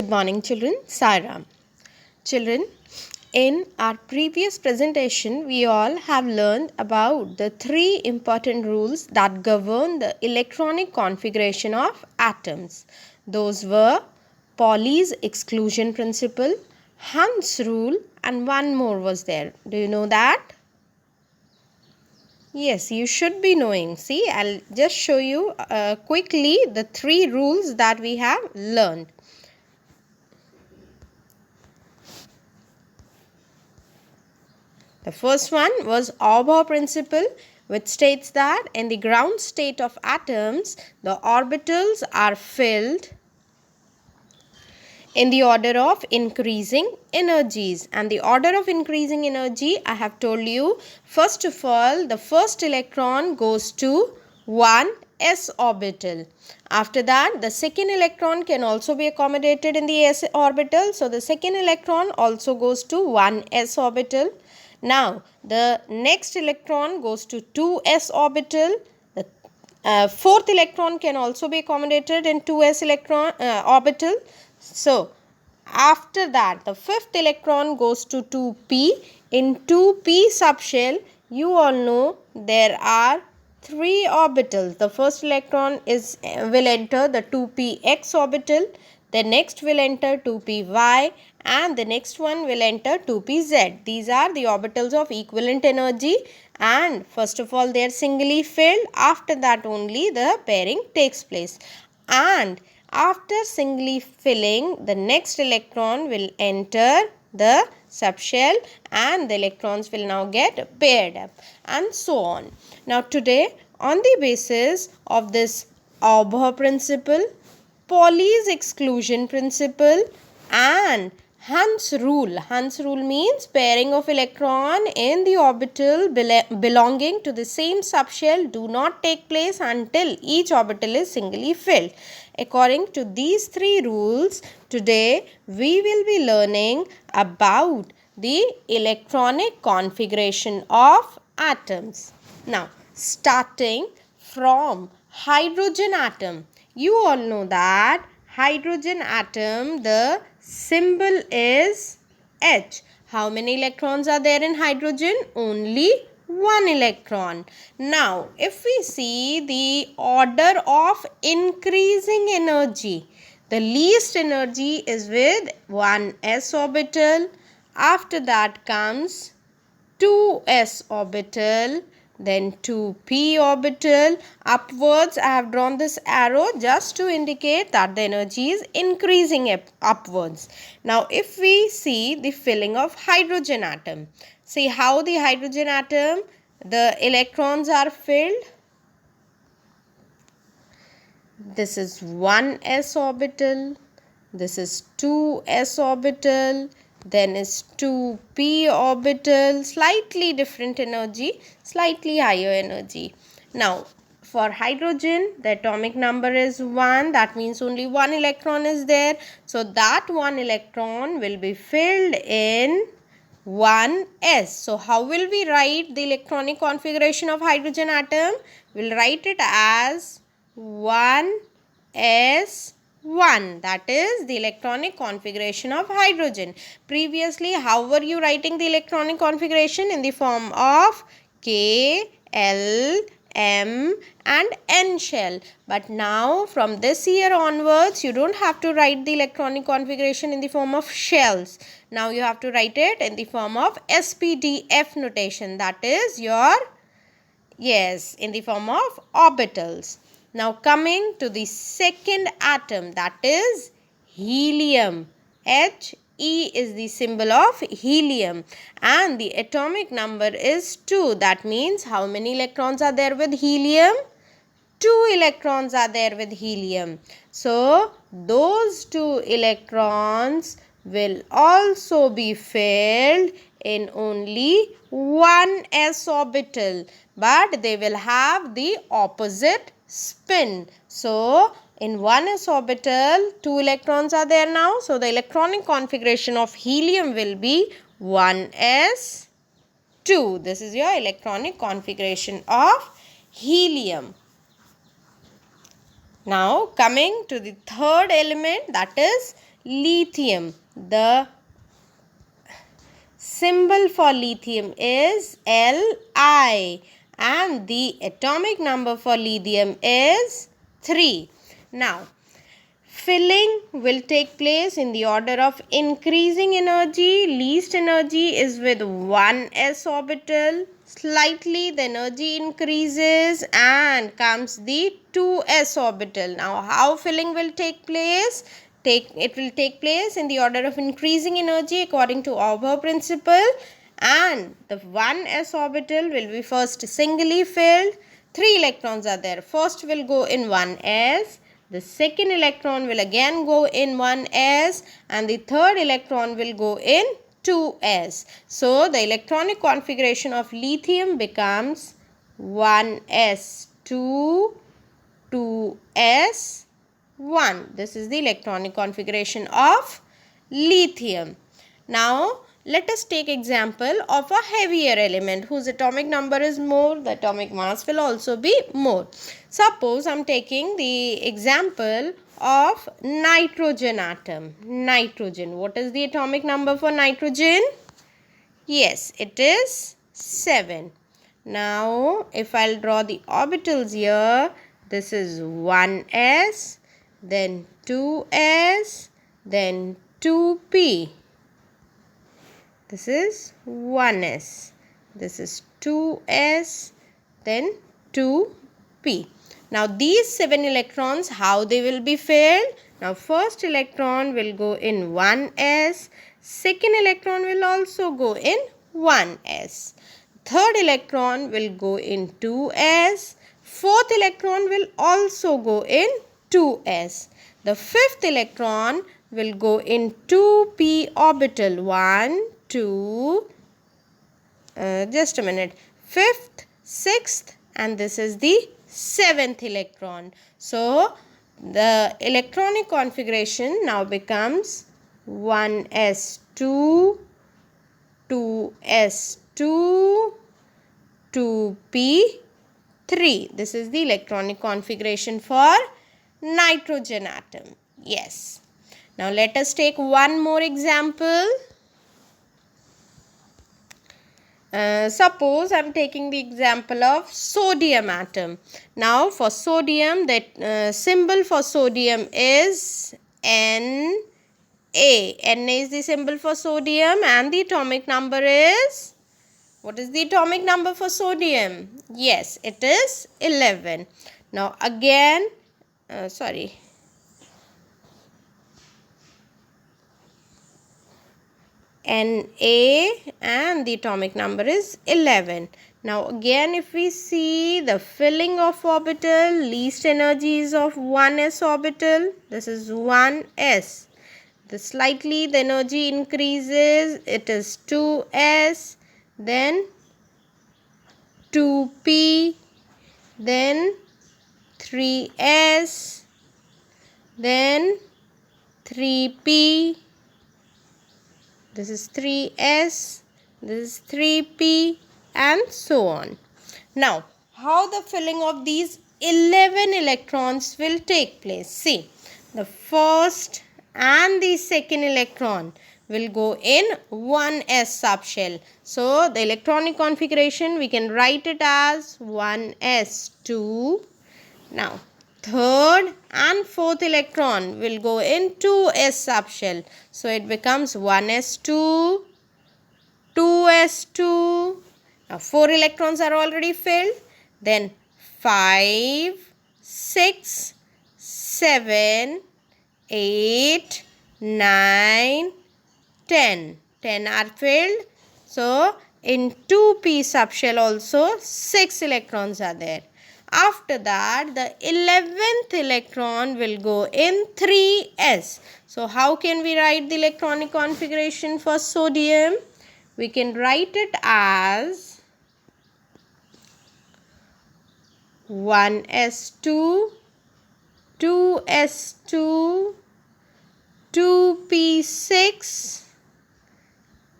Good morning, children. Sairam. Children, in our previous presentation, we all have learned about the three important rules that govern the electronic configuration of atoms. Those were Pauli's exclusion principle, Hund's rule, and one more was there. Do you know that? Yes, you should be knowing. See, I'll just show you quickly the three rules that we have learned. The first one was Auber principle, which states that in the ground state of atoms, the orbitals are filled in the order of increasing energies. And the order of increasing energy, I have told you, first of all, the first electron goes to 1s orbital. After that, the second electron can also be accommodated in the s orbital. So, the second electron also goes to 1s orbital. Now, the next electron goes to 2s orbital. The fourth electron can also be accommodated in 2s orbital. So, after that, the fifth electron goes to 2p. In 2p subshell, you all know there are three orbitals. The first electron will enter the 2px orbital. The next will enter 2py and the next one will enter 2pz. These are the orbitals of equivalent energy, and first of all they are singly filled. After that only the pairing takes place, and after singly filling, the next electron will enter the subshell and the electrons will now get paired up, and so on. Now today, on the basis of this Auber principle, Pauli's exclusion principle, and Hund's rule. Hund's rule means pairing of electron in the orbital belonging to the same subshell do not take place until each orbital is singly filled. According to these three rules, today we will be learning about the electronic configuration of atoms. Now, starting from hydrogen atom. You all know that hydrogen atom, the symbol is H. How many electrons are there in hydrogen? Only one electron. Now, if we see the order of increasing energy, the least energy is with 1s orbital. After that comes 2s orbital, then 2p orbital. Upwards, I have drawn this arrow just to indicate that the energy is increasing upwards. Now, if we see the filling of hydrogen atom, see how the hydrogen atom, the electrons are filled. This is 1s orbital, this is 2s orbital, then is 2p orbital, slightly different energy, slightly higher energy. Now, for hydrogen, the atomic number is 1. That means only one electron is there. So, that one electron will be filled in 1s. So, how will we write the electronic configuration of hydrogen atom? We will write it as 1s 1. That is the electronic configuration of hydrogen. Previously, how were you writing the electronic configuration? In the form of K, L, M and N shell. But now from this year onwards, you don't have to write the electronic configuration in the form of shells. Now you have to write it in the form of SPDF notation. That is your, yes, in the form of orbitals. Now coming to the second atom, that is helium. He is the symbol of helium and the atomic number is 2. That means how many electrons are there with helium? 2 electrons are there with helium. So, those 2 electrons will also be filled in only 1s orbital, but they will have the opposite spin. So, in 1s orbital, 2 electrons are there now. So, the electronic configuration of helium will be 1s 2. This is your electronic configuration of helium. Now, coming to the third element, that is lithium. The symbol for lithium is Li and the atomic number for lithium is 3. Now, filling will take place in the order of increasing energy. Least energy is with 1s orbital. Slightly the energy increases and comes the 2s orbital. Now how filling will take place? It will take place in the order of increasing energy according to Auber principle, and the 1s orbital will be first singly filled. 3 electrons are there. First will go in 1s. The second electron will again go in 1s and the third electron will go in 2s. So the electronic configuration of lithium becomes 1s2, 2s, 1. This is the electronic configuration of lithium. Now let us take example of a heavier element whose atomic number is more. The atomic mass will also be more. Suppose I am taking the example of nitrogen atom. Nitrogen. What is the atomic number for nitrogen? Yes, it is 7. Now if I will draw the orbitals here, this is 1s, then 2s, then 2p. This is 1s, this is 2s, then 2p. Now these 7 electrons, how they will be filled? Now first electron will go in 1s, second electron will also go in 1s, third electron will go in 2s, fourth electron will also go in 2s, the fifth electron will go in 2p orbital. 1, 2, just a minute, 5th, 6th, and this is the 7th electron. So the electronic configuration now becomes 1s2, 2s2, 2p3. This is the electronic configuration for nitrogen atom. Yes. Now let us take one more example. Suppose I am taking the example of sodium atom. Now for sodium, the symbol for sodium is Na. Na is the symbol for sodium and the atomic number is, what is the atomic number for sodium? Yes, it is 11. Now again, Na and the atomic number is 11. Now again if we see the filling of orbital, least energy is of 1s orbital. This is 1s. Slightly the energy increases. It is 2s, then 2p, then 3s, then 3p. This is 3s, this is 3p, and so on. Now, how the filling of these 11 electrons will take place? See, the first and the second electron will go in 1s subshell. So, the electronic configuration we can write it as 1s2. Now, third and fourth electron will go in 2s subshell. So it becomes 1s2, 2s2. Now 4 electrons are already filled. Then 5, 6, 7, 8, 9, 10. 10 are filled. So in 2p subshell also 6 electrons are there. After that, the 11th electron will go in 3s. So, how can we write the electronic configuration for sodium? We can write it as 1s2, 2s2, 2p6,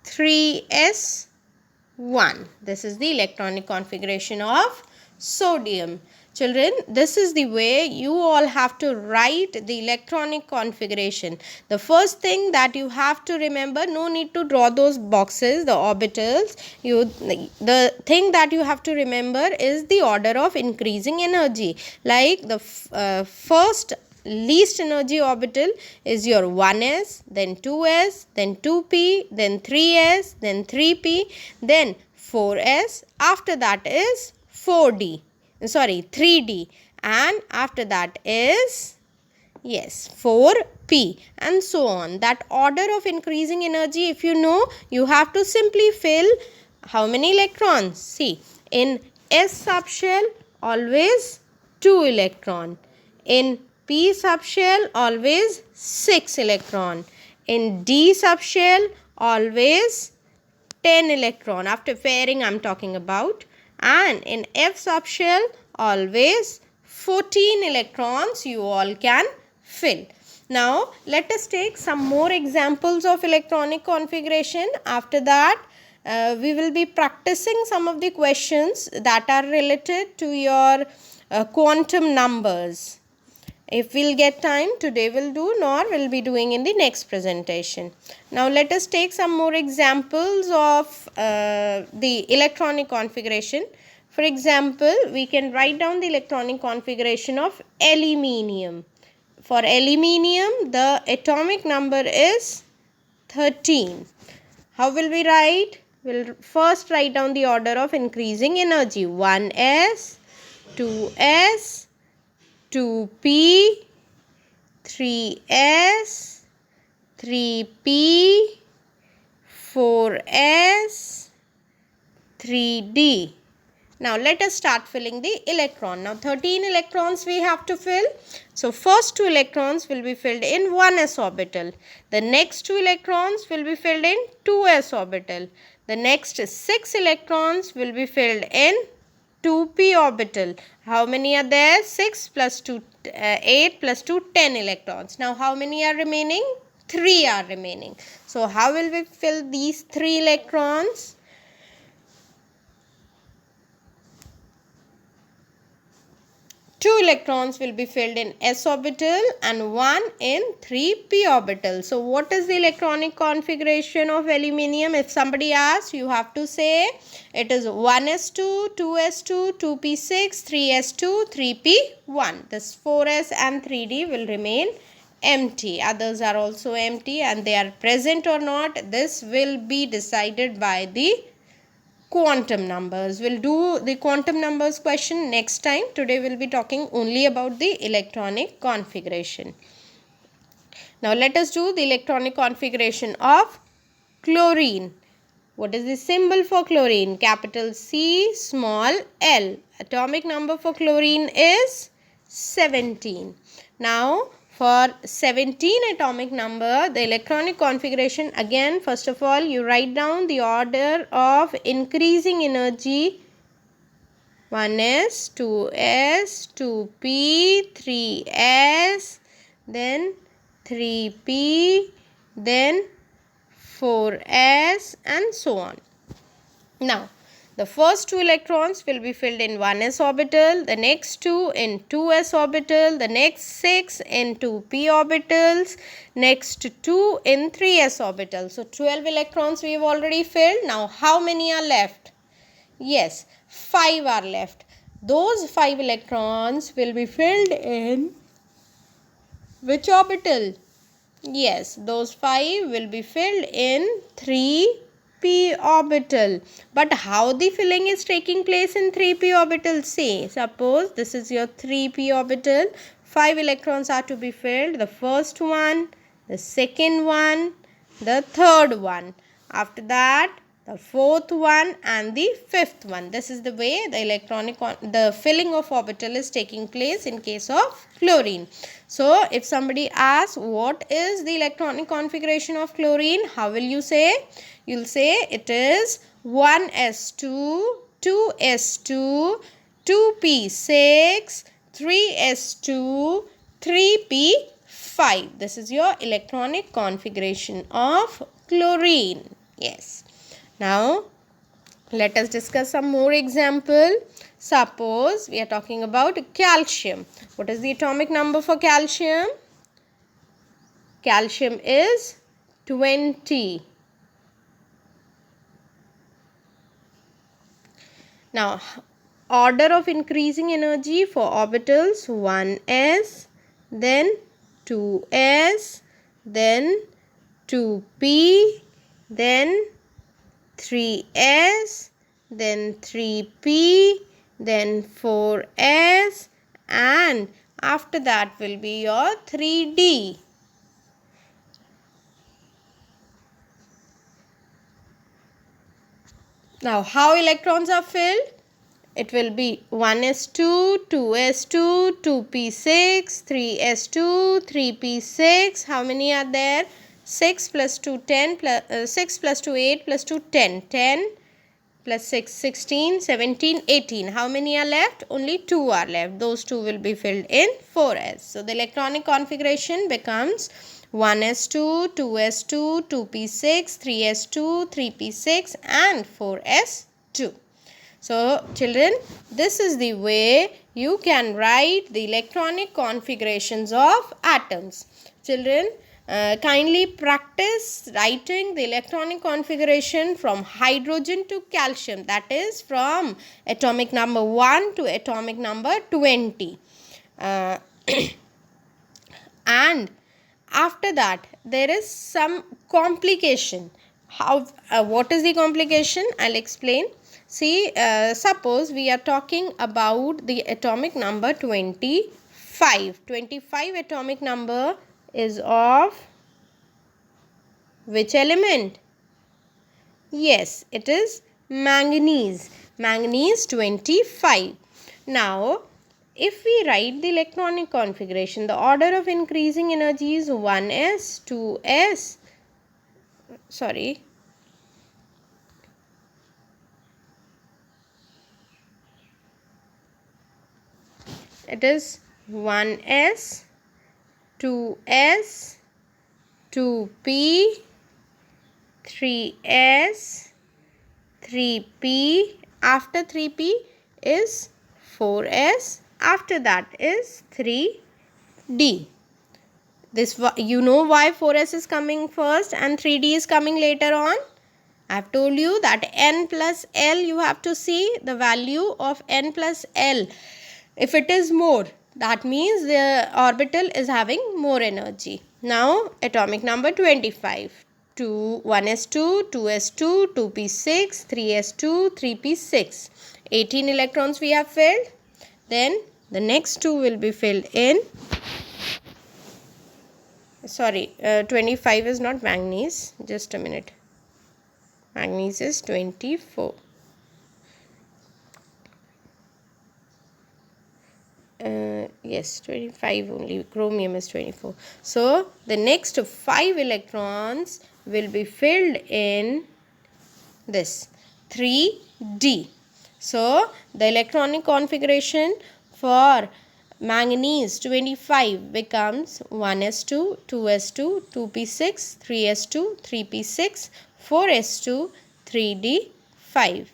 3s1. This is the electronic configuration of sodium. Children, this is the way you all have to write the electronic configuration. The first thing that you have to remember, no need to draw those boxes, the orbitals. The thing that you have to remember is the order of increasing energy. Like the first least energy orbital is your 1s, then 2s, then 2p, then 3s, then 3p, then 4s. After that is 3d, and after that is 4p, and so on. That order of increasing energy, if you know, you have to simply fill how many electrons. See, in s subshell always 2 electron, in p subshell always 6 electron, in d subshell always 10 electron. After pairing I'm talking about. And in f subshell always 14 electrons you all can fill. Now let us take some more examples of electronic configuration. After that we will be practicing some of the questions that are related to your quantum numbers. If we'll get time, today we'll do, nor we'll be doing in the next presentation. Now let us take some more examples of the electronic configuration. For example, we can write down the electronic configuration of aluminium. For aluminium, the atomic number is 13. How will we write? We'll first write down the order of increasing energy. 1s, 2s, 2p, 3s, 3p, 4s, 3d. Now let us start filling the electron. Now 13 electrons we have to fill. So first 2 electrons will be filled in 1s orbital. The next 2 electrons will be filled in 2s orbital. The next 6 electrons will be filled in 2p orbital. How many are there? 6 plus 2, 8 plus 2, 10 electrons. Now how many are remaining? 3 are remaining. So how will we fill these 3 electrons? Two electrons will be filled in s orbital and 1 in 3p orbital. So what is the electronic configuration of aluminium? If somebody asks, you have to say it is 1s2, 2s2, 2p6, 3s2, 3p1. This 4s and 3d will remain empty. Others are also empty, and they are present or not, this will be decided by the quantum numbers. We'll do the quantum numbers question next time. Today we'll be talking only about the electronic configuration. Now let us do the electronic configuration of chlorine. What is the symbol for chlorine? Capital C, small l. Atomic number for chlorine is 17. Now for 17 atomic number, the electronic configuration, again, first of all, you write down the order of increasing energy. 1s, 2s, 2p, 3s, then 3p, then 4s, and so on. Now, the first 2 electrons will be filled in 1s orbital, the next 2 in 2s orbital, the next 6 in 2p orbitals, next 2 in 3s orbital. So 12 electrons we have already filled. Now how many are left? Yes, 5 are left. Those 5 electrons will be filled in which orbital? Yes, those 5 will be filled in 3p orbital. But how the filling is taking place in 3p orbital? Say, suppose this is your 3p orbital. 5 electrons are to be filled. The first one, the second one, the third one. After that, the fourth one and the fifth one. This is the way the filling of orbital is taking place in case of chlorine. So if somebody asks what is the electronic configuration of chlorine, how will you say? You'll say it is 1s2, 2s2, 2p6, 3s2, 3p5. This is your electronic configuration of chlorine. Yes. Now, Let us discuss some more example. Suppose we are talking about calcium. What is the atomic number for calcium? Calcium is 20. Now, order of increasing energy for orbitals: 1s, then 2s, then 2p, then 3s, then 3p, then 4s, and after that will be your 3d. Now, how electrons are filled? It will be 1s2, 2s2, 2p6, 3s2, 3p6. How many are there? 6 plus 2, 10, plus, 6 plus 2, 8, plus 2, 10. 10 plus 6, 16, 17, 18. How many are left? Only 2 are left. Those 2 will be filled in 4s. So, the electronic configuration becomes 1s2, 2s2, 2p6, 3s2, 3p6 and 4s2. So, children, this is the way you can write the electronic configurations of atoms. Children, kindly practice writing the electronic configuration from hydrogen to calcium, that is from atomic number 1 to atomic number 20. And after that there is some complication. What is the complication? I'll explain. See, suppose we are talking about the atomic number 25. 25 atomic number is of which element? Yes, it is manganese. Manganese 25. Now, if we write the electronic configuration, the order of increasing energy is 1s, 2s, sorry, it is 1s, 2s, 2p, 3s, 3p, after 3p is 4s, after that is 3d. This, you know why 4s is coming first and 3d is coming later on? I have told you that n plus l, you have to see the value of n plus l. If it is more, that means the orbital is having more energy. Now, atomic number 25. 1s2, 2s2, 2p6, 3s2, 3p6. 18 electrons we have filled. Then the next 2 will be filled in. Sorry, 25 is not manganese. Just a minute. Manganese is 24. Yes, 25 only. Chromium is 24. So, the next 5 electrons will be filled in this 3d. So, the electronic configuration for manganese 25 becomes 1s2, 2s2, 2p6, 3s2, 3p6, 4s2, 3d, 5.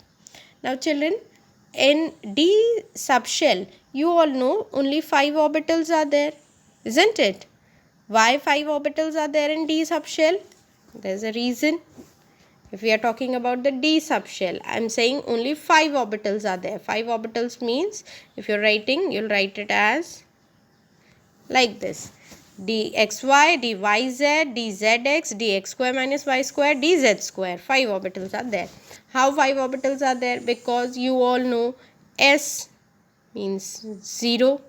Now, children, in d subshell, you all know only 5 orbitals are there, isn't it? Why 5 orbitals are there in d subshell? There's a reason. If we are talking about the d subshell, I am saying only 5 orbitals are there. 5 orbitals means, if you're writing, you'll write it as like this: dxy, dyz, dzx, dx square minus y square, dz square. 5 orbitals are there. How 5 orbitals are there? Because you all know s means 0,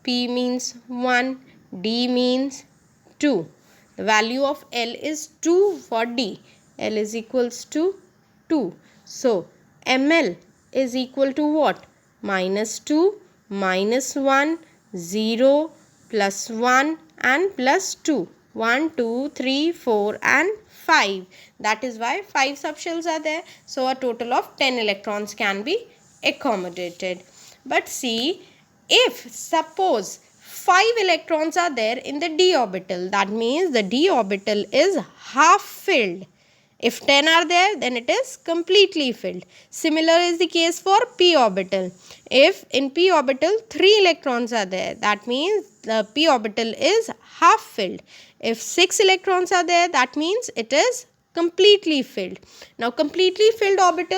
p means 1, d means 2. The value of L is 2 for D. L is equals to 2. So, ml is equal to what? Minus 2, minus 1, 0, plus 1 and plus 2. 1, 2, 3, 4 and 5. That is why 5 subshells are there. So, a total of 10 electrons can be accommodated. But see, if suppose 5 electrons are there in the d orbital, that means the d orbital is half filled. If 10 are there, then it is completely filled. Similar is the case for p orbital. If in p orbital 3 electrons are there, that means the p orbital is half filled. If 6 electrons are there, that means it is completely filled. Now completely filled orbital